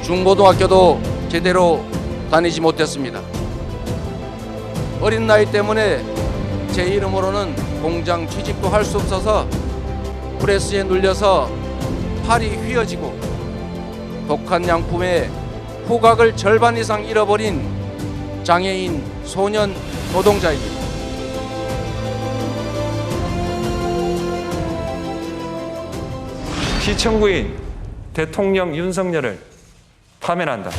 중고등학교도 제대로 다니지 못했습니다. 어린 나이 때문에 제 이름으로는 공장 취직도 할 수 없어서 프레스에 눌려서 팔이 휘어지고 독한 양품에 후각을 절반 이상 잃어버린 장애인 소년 노동자입니다. 시청구인 대통령 윤석열을 파면한다.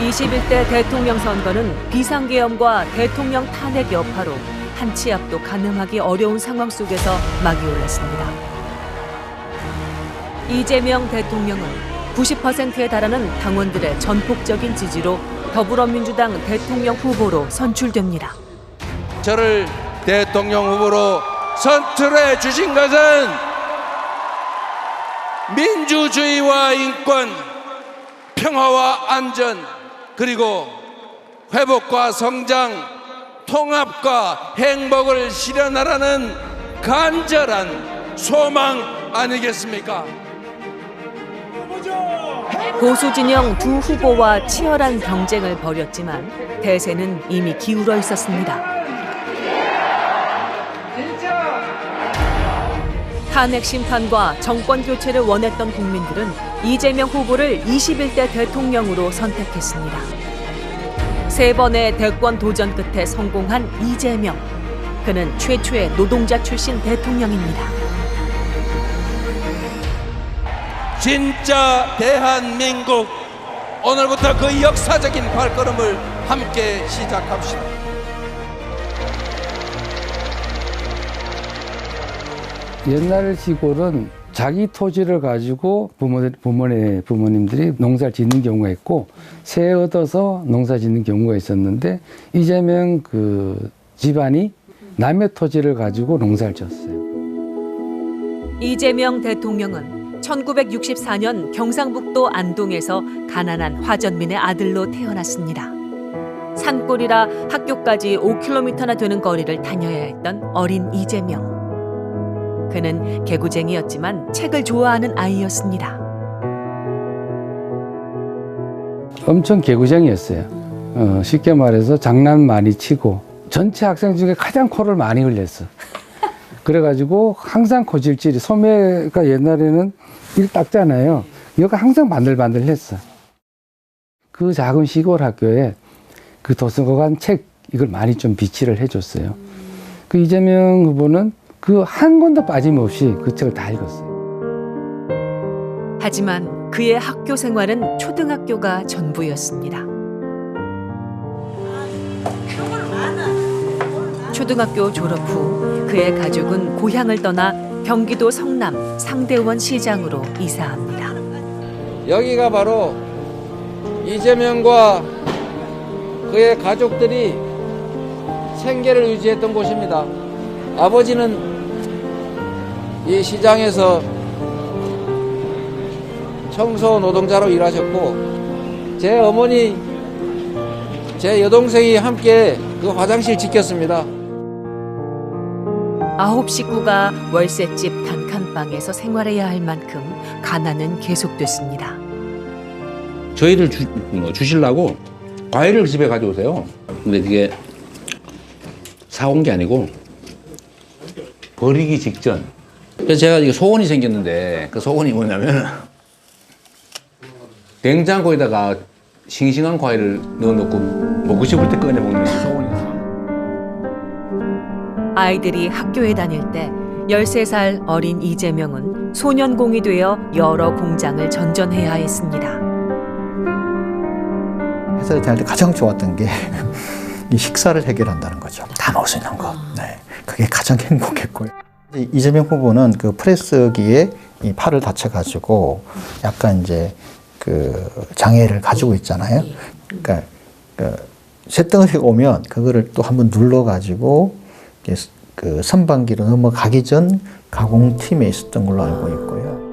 21대 대통령 선거는 비상계엄과 대통령 탄핵 여파로 한 치 앞도 가늠하기 어려운 상황 속에서 막이 올랐습니다. 이재명 대통령은 90%에 달하는 당원들의 전폭적인 지지로 더불어민주당 대통령 후보로 선출됩니다. 저를 대통령 후보로 선출해 주신 것은 민주주의와 인권, 평화와 안전, 그리고 회복과 성장, 통합과 행복을 실현하라는 간절한 소망 아니겠습니까? 보수 진영 두 후보와 치열한 경쟁을 벌였지만 대세는 이미 기울어 있었습니다. 탄핵 심판과 정권 교체를 원했던 국민들은 이재명 후보를 21대 대통령으로 선택했습니다. 세 번의 대권 도전 끝에 성공한 이재명. 그는 최초의 노동자 출신 대통령입니다. 진짜 대한민국, 오늘부터 그 역사적인 발걸음을 함께 시작합시다. 옛날 시골은 자기 토지를 가지고 부모님들이 농사를 짓는 경우가 있고 세 얻어서 농사 짓는 경우가 있었는데 이재명 그 집안이 남의 토지를 가지고 농사를 지었어요. 이재명 대통령은 1964년 경상북도 안동에서 가난한 화전민의 아들로 태어났습니다. 산골이라 학교까지 5km나 되는 거리를 다녀야 했던 어린 이재명. 그는 개구쟁이였지만 책을 좋아하는 아이였습니다. 엄청 개구쟁이였어요. 쉽게 말해서 장난 많이 치고 전체 학생 중에 가장 코를 많이 흘렸어. 그래가지고 항상 코질질이, 소매가 옛날에는 이렇게 닦잖아요. 여기가 항상 반들반들했어. 그 작은 시골 학교에 그 도서관 책 이걸 많이 좀 비치를 해줬어요. 그 이재명 후보는 그 한 권도 빠짐없이 그 책을 다 읽었어요. 하지만 그의 학교 생활은 초등학교가 전부였습니다. 초등학교 졸업 후 그의 가족은 고향을 떠나 경기도 성남 상대원 시장으로 이사합니다. 여기가 바로 이재명과 그의 가족들이 생계를 유지했던 곳입니다. 아버지는 이 시장에서 청소 노동자로 일하셨고 제 어머니, 제 여동생이 함께 그 화장실 지켰습니다. 9 식구가 월세집 단칸방에서 생활해야 할 만큼 가난은 계속됐습니다. 저희를 주시려고 과일을 집에 가져오세요. 근데 그게 사온 게 아니고 버리기 직전. 그래서 제가 이게 소원이 생겼는데 그 소원이 뭐냐면 냉장고에다가 싱싱한 과일을 넣어놓고 먹고 싶을 때 꺼내 먹는 게 소원이었어요. 아이들이 학교에 다닐 때 13살 어린 이재명은 소년공이 되어 여러 공장을 전전해야 했습니다. 회사에 다닐 때 가장 좋았던 게 이 식사를 해결한다는 거죠. 다 먹을 수 있는 거. 네, 그게 가장 행복했고요. 이재명 후보는 그 프레스기에 이 팔을 다쳐가지고 약간 이제 그 장애를 가지고 있잖아요. 그러니까 쇳덩어리가 오면 그거를 또 한번 눌러가지고 그 선반기로 넘어가기 전 가공팀에 있었던 걸로 알고 있고요.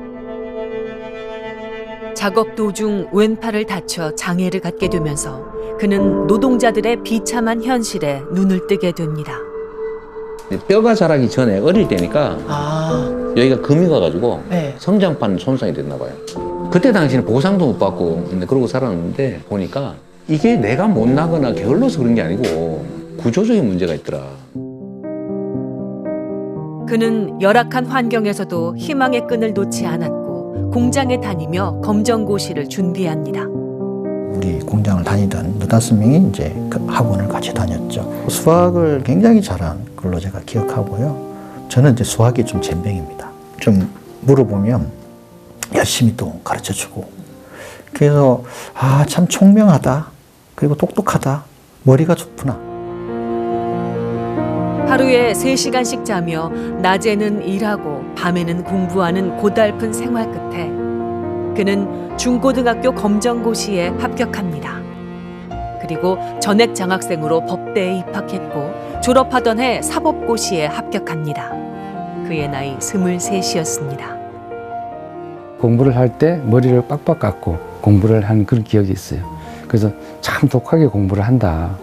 작업 도중 왼팔을 다쳐 장애를 갖게 되면서 그는 노동자들의 비참한 현실에 눈을 뜨게 됩니다. 뼈가 자라기 전에 어릴 때니까 여기가 금이 가가지고 네. 성장판 손상이 됐나 봐요. 그때 당시에는 보상도 못 받고 근데 그러고 살았는데 보니까 이게 내가 못 나거나 게을러서 그런 게 아니고 구조적인 문제가 있더라. 그는 열악한 환경에서도 희망의 끈을 놓지 않았고 공장에 다니며 검정고시를 준비합니다. 우리 공장을 다니던 15명이 이제 그 학원을 같이 다녔죠. 수학을 굉장히 잘한 걸로 제가 기억하고요. 저는 이제 수학이 좀 젬병입니다. 좀 물어보면 열심히 또 가르쳐 주고. 그래서 참 총명하다. 그리고 똑똑하다. 머리가 좋구나. 하루에 3시간씩 자며 낮에는 일하고 밤에는 공부하는 고달픈 생활 끝에 그는 중고등학교 검정고시에 합격합니다. 그리고 전액 장학생으로 법대에 입학했고 졸업하던 해 사법고시에 합격합니다. 그의 나이 23이었습니다. 공부를 할 때 머리를 빡빡 깎고 공부를 한 그런 기억이 있어요. 그래서 참 독하게 공부를 한다.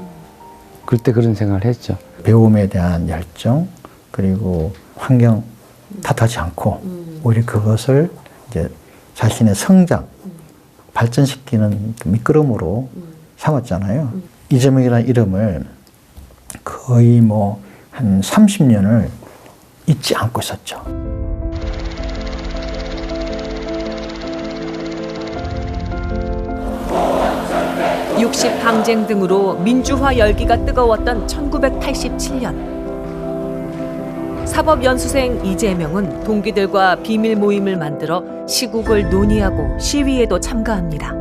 그때 그런 생각을 했죠. 배움에 대한 열정, 그리고 환경 탓하지 않고 오히려 그것을 이제 자신의 성장, 발전시키는 그 미끄럼으로 삼았잖아요. 이재명이라는 이름을 거의 뭐 한 30년을 잊지 않고 있었죠. 육십 항쟁 등으로 민주화 열기가 뜨거웠던 1987년. 사법연수생 이재명은 동기들과 비밀 모임을 만들어 시국을 논의하고 시위에도 참가합니다.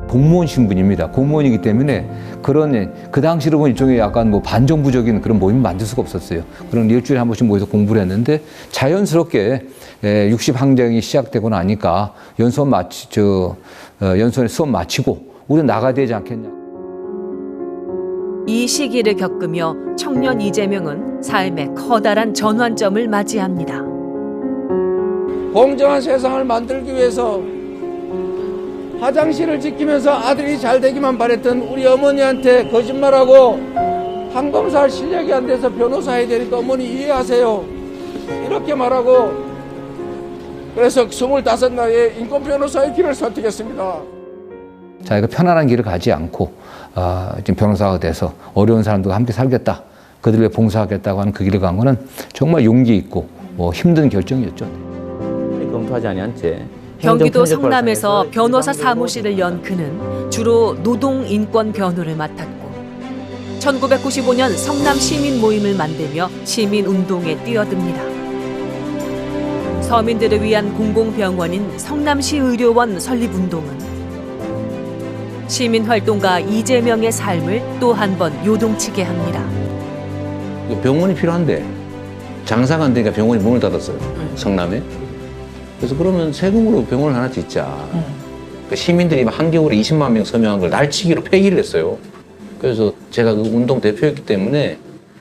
공무원 신분입니다. 공무원이기 때문에 그런 그 당시로 보면 일종의 약간 뭐 반정부적인 그런 모임을 만들 수가 없었어요. 그런 일주일에 한 번씩 모여서 공부를 했는데 자연스럽게 60 항쟁이 시작되고 나니까 연수원에 수업 마치고 우리 나가야 되지 않겠냐. 이 시기를 겪으며 청년 이재명은 삶의 커다란 전환점을 맞이합니다. 공정한 세상을 만들기 위해서 화장실을 지키면서 아들이 잘 되기만 바랬던 우리 어머니한테 거짓말하고 항검사할 실력이 안 돼서 변호사 해야 되니까 어머니 이해하세요. 이렇게 말하고 그래서 25나이에 인권 변호사의 길을 선택했습니다. 자기가 편안한 길을 가지 않고 지금 변호사가 돼서 어려운 사람들과 함께 살겠다. 그들을 위해 봉사하겠다고 하는 그 길을 간 거는 정말 용기 있고 힘든 결정이었죠. 검토하지 아니한채 경기도 성남에서 변호사 사무실을 연 그는 주로 노동 인권 변호를 맡았고 1995년 성남 시민 모임을 만들며 시민 운동에 뛰어듭니다. 서민들을 위한 공공병원인 성남시 의료원 설립 운동은 시민활동가 이재명의 삶을 또 한 번 요동치게 합니다. 병원이 필요한데 장사가 안 되니까 병원이 문을 닫았어요. 성남에. 그래서 그러면 세금으로 병원을 하나 짓자. 그러니까 시민들이 한겨울에 20만 명 서명한 걸 날치기로 폐기를 했어요. 그래서 제가 그 운동 대표였기 때문에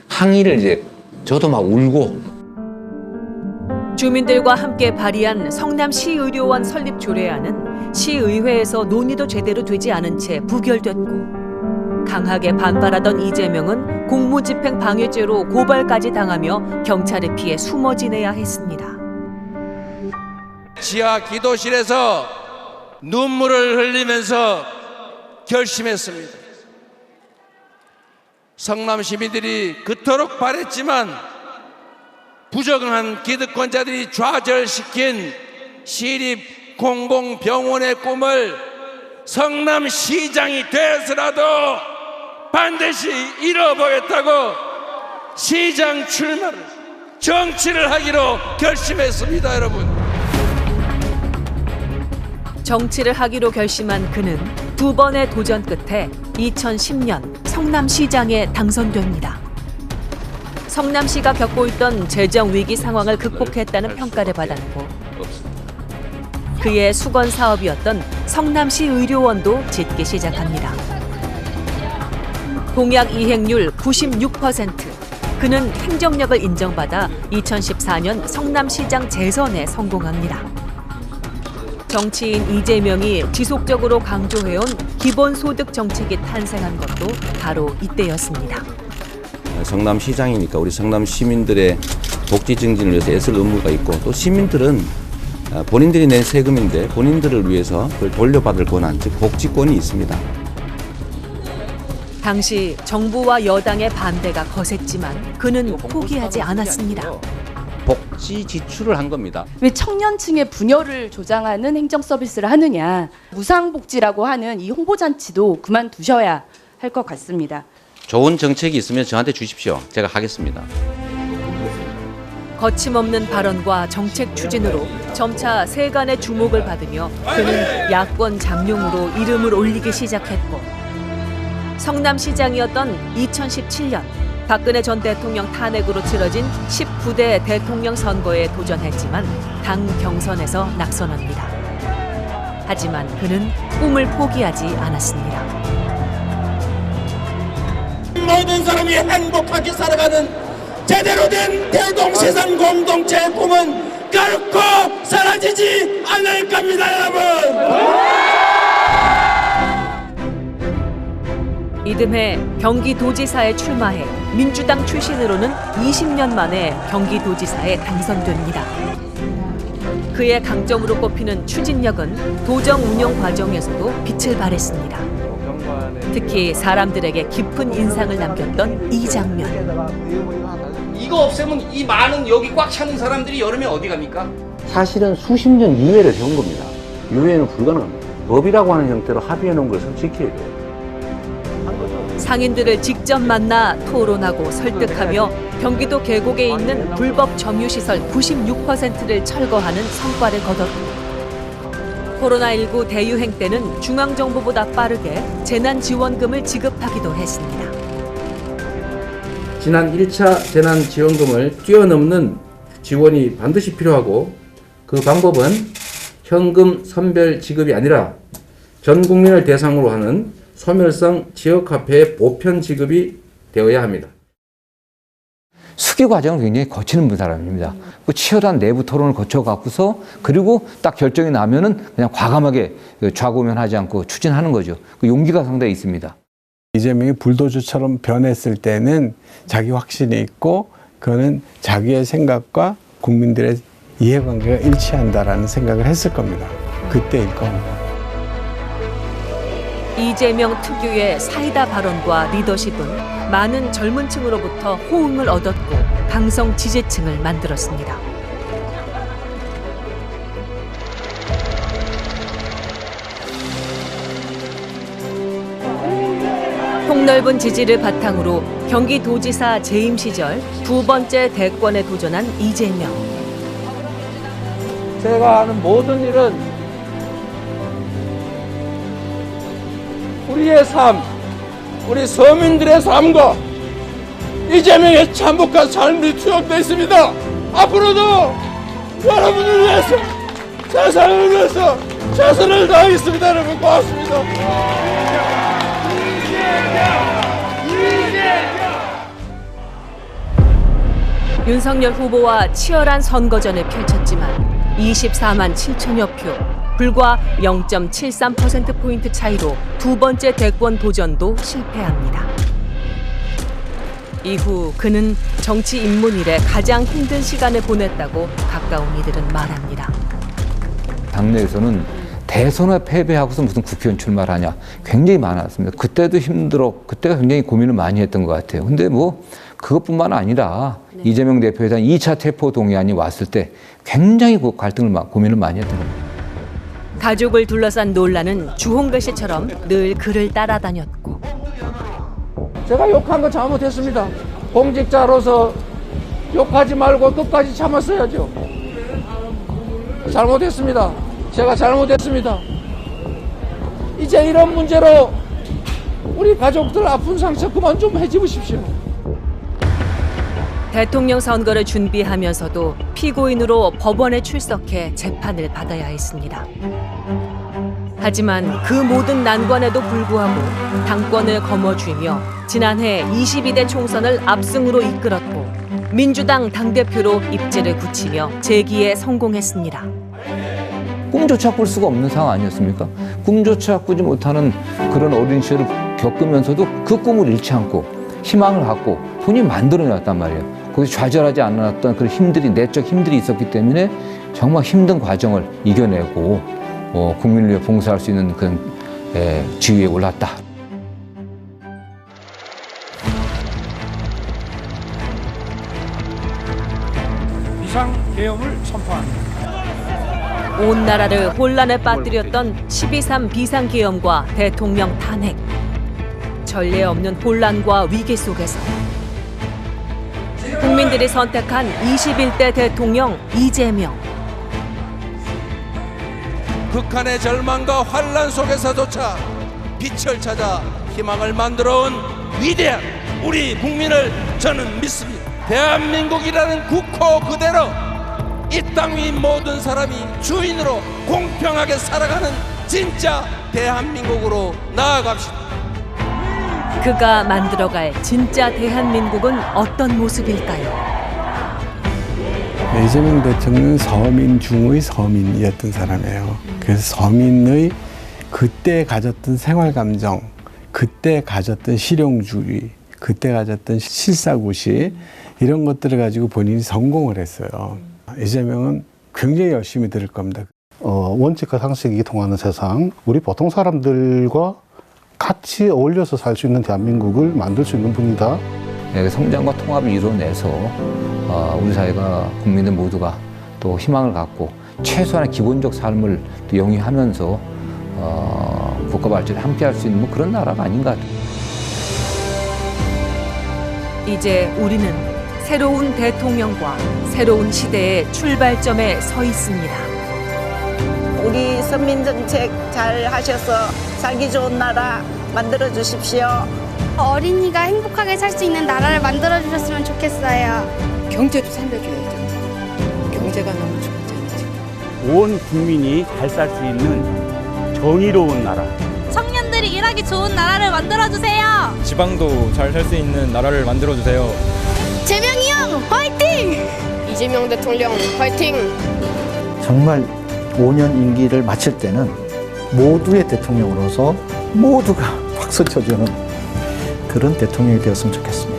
항의를 이제 저도 막 울고. 주민들과 함께 발의한 성남시의료원 설립 조례안은 시의회에서 논의도 제대로 되지 않은 채 부결됐고 강하게 반발하던 이재명은 공무집행 방해죄로 고발까지 당하며 경찰에 피해 숨어 지내야 했습니다. 지하 기도실에서 눈물을 흘리면서 결심했습니다. 성남 시민들이 그토록 바랬지만 부정한 기득권자들이 좌절시킨 시립 공공병원의 꿈을 성남시장이 돼서라도 반드시 이뤄보겠다고 시장 출마를 정치를 하기로 결심했습니다, 여러분. 정치를 하기로 결심한 그는 2번의 도전 끝에 2010년 성남시장에 당선됩니다. 성남시가 겪고 있던 재정 위기 상황을 극복했다는 평가를 받았고 그의 수건 사업이었던 성남시 의료원도 짓기 시작합니다. 공약 이행률 96%. 그는 행정력을 인정받아 2014년 성남시장 재선에 성공합니다. 정치인 이재명이 지속적으로 강조해온 기본소득 정책이 탄생한 것도 바로 이때였습니다. 성남시장이니까 우리 성남 시민들의 복지 증진을 위해서 애쓸 의무가 있고 또 시민들은 본인들이 낸 세금인데 본인들을 위해서 그걸 돌려받을 권한, 즉 복지권이 있습니다. 당시 정부와 여당의 반대가 거셌지만 그는 포기하지 않았습니다. 복지 지출을 한 겁니다. 왜 청년층의 분열을 조장하는 행정 서비스를 하느냐. 무상복지라고 하는 이 홍보잔치도 그만두셔야 할 것 같습니다. 좋은 정책이 있으면 저한테 주십시오. 제가 하겠습니다. 거침없는 발언과 정책 추진으로 점차 세간의 주목을 받으며 그는 야권 잠룡으로 이름을 올리기 시작했고 성남시장이었던 2017년 박근혜 전 대통령 탄핵으로 치러진 19대 대통령 선거에 도전했지만 당 경선에서 낙선합니다. 하지만 그는 꿈을 포기하지 않았습니다. 모든 사람이 행복하게 살아가는 제대로 된 대동세상 공동체의 꿈은 결코 사라지지 않을 겁니다, 여러분. 이듬해 경기도지사에 출마해 민주당 출신으로는 20년 만에 경기도지사에 당선됩니다. 그의 강점으로 꼽히는 추진력은 도정 운영 과정에서도 빛을 발했습니다. 특히 사람들에게 깊은 인상을 남겼던 이 장면. 이거 없애면 이 많은 여기 꽉 차는 사람들이 여름에 어디 갑니까? 사실은 수십 년 유예를 세운 겁니다. 유예는 불가능합니다. 법이라고 하는 형태로 합의해 놓은 것을 지켜야 돼요. 상인들을 직접 만나 토론하고 설득하며 경기도 계곡에 있는 불법 점유시설 96%를 철거하는 성과를 거뒀고 코로나19 대유행 때는 중앙정부보다 빠르게 재난지원금을 지급하기도 했습니다. 지난 1차 재난지원금을 뛰어넘는 지원이 반드시 필요하고 그 방법은 현금 선별 지급이 아니라 전 국민을 대상으로 하는 소멸성 지역화폐의 보편 지급이 되어야 합니다. 수기 과정을 굉장히 거치는 사람입니다. 그 치열한 내부 토론을 거쳐갖고서 그리고 딱 결정이 나면은 그냥 과감하게 좌고면하지 않고 추진하는 거죠. 그 용기가 상당히 있습니다. 이재명이 불도저처럼 변했을 때는 자기 확신이 있고 그거는 자기의 생각과 국민들의 이해관계가 일치한다라는 생각을 했을 겁니다. 그때일 겁니다. 이재명 특유의 사이다 발언과 리더십은 많은 젊은 층으로부터 호응을 얻었고 강성 지지층을 만들었습니다. 폭넓은 지지를 바탕으로 경기도지사 재임 시절 두 번째 대권에 도전한 이재명. 제가 하는 모든 일은 우리의 삶, 우리 서민들의 삶과 이재명의 참혹한 삶이 투영되어 있습니다. 앞으로도 여러분을 위해서, 세상을 위해서 최선을 다하겠습니다. 여러분 고맙습니다. 윤석열 후보와 치열한 선거전을 펼쳤지만 24만 7천여 표, 불과 0.73%포인트 차이로 두 번째 대권 도전도 실패합니다. 이후 그는 정치 입문 이래 가장 힘든 시간을 보냈다고 가까운 이들은 말합니다. 당내에서는 대선에 패배하고서 무슨 국회의원 출마를 하냐 굉장히 많았습니다. 그때도 그때가 굉장히 고민을 많이 했던 것 같아요. 근데 뭐 그것뿐만 아니라 이재명 대표에 대한 2차 체포 동의안이 왔을 때 굉장히 고민을 많이 했던 겁니다. 가족을 둘러싼 논란은 주홍글씨처럼 늘 그를 따라다녔고 제가 욕한 거 잘못했습니다. 공직자로서 욕하지 말고 끝까지 참았어야죠. 잘못했습니다. 제가 잘못했습니다. 이제 이런 문제로 우리 가족들 아픈 상처 그만 좀 해집으십시오. 대통령 선거를 준비하면서도 피고인으로 법원에 출석해 재판을 받아야 했습니다. 하지만 그 모든 난관에도 불구하고 당권을 거머쥐며 지난해 22대 총선을 압승으로 이끌었고 민주당 당대표로 입지를 굳히며 재기에 성공했습니다. 꿈조차 꿀 수가 없는 상황 아니었습니까? 꿈조차 꾸지 못하는 그런 어린 시절을 겪으면서도 그 꿈을 잃지 않고 희망을 갖고 본인이 만들어내왔단 말이에요. 거기서 좌절하지 않았던 그런 힘들이, 내적 힘들이 있었기 때문에 정말 힘든 과정을 이겨내고 국민을 위해 봉사할 수 있는 그런 지위에 올랐다. 비상계엄을 선포합니다. 온 나라를 혼란에 빠뜨렸던 12.3 비상계엄과 대통령 탄핵. 전례 없는 혼란과 위기 속에서 국민들이 선택한 21대 대통령 이재명. 극한의 절망과 환란 속에서조차 빛을 찾아 희망을 만들어온 위대한 우리 국민을 저는 믿습니다. 대한민국이라는 국호 그대로 이 땅 위 모든 사람이 주인으로 공평하게 살아가는 진짜 대한민국으로 나아갑시다. 그가 만들어갈 진짜 대한민국은 어떤 모습일까요? 이재명 대통령은 서민 중의 서민이었던 사람이에요. 그래서 서민의 그때 가졌던 생활 감정, 그때 가졌던 실용주의, 그때 가졌던 실사구시 이런 것들을 가지고 본인이 성공을 했어요. 이재명은 굉장히 열심히 들을 겁니다. 원칙과 상식이 통하는 세상, 우리 보통 사람들과 같이 어울려서 살 수 있는 대한민국을 만들 수 있는 분이다. 성장과 통합을 이뤄내서 우리 사회가 국민들 모두가 또 희망을 갖고 최소한의 기본적 삶을 또 영위하면서 국가 발전에 함께할 수 있는 그런 나라가 아닌가. 이제 우리는 새로운 대통령과 새로운 시대의 출발점에 서 있습니다. 우리 선민정책 잘 하셔서 살기 좋은 나라 만들어 주십시오. 어린이가 행복하게 살 수 있는 나라를 만들어 주셨으면 좋겠어요. 경제도 살려줘야죠. 경제가 너무 좋잖아요, 지금. 온 국민이 잘 살 수 있는 정의로운 나라. 청년들이 일하기 좋은 나라를 만들어 주세요. 지방도 잘 살 수 있는 나라를 만들어 주세요. 재명이 형 화이팅! 이재명 대통령 화이팅! 정말 5년 임기를 마칠 때는 모두의 대통령으로서 모두가 박수 쳐주는 그런 대통령이 되었으면 좋겠습니다.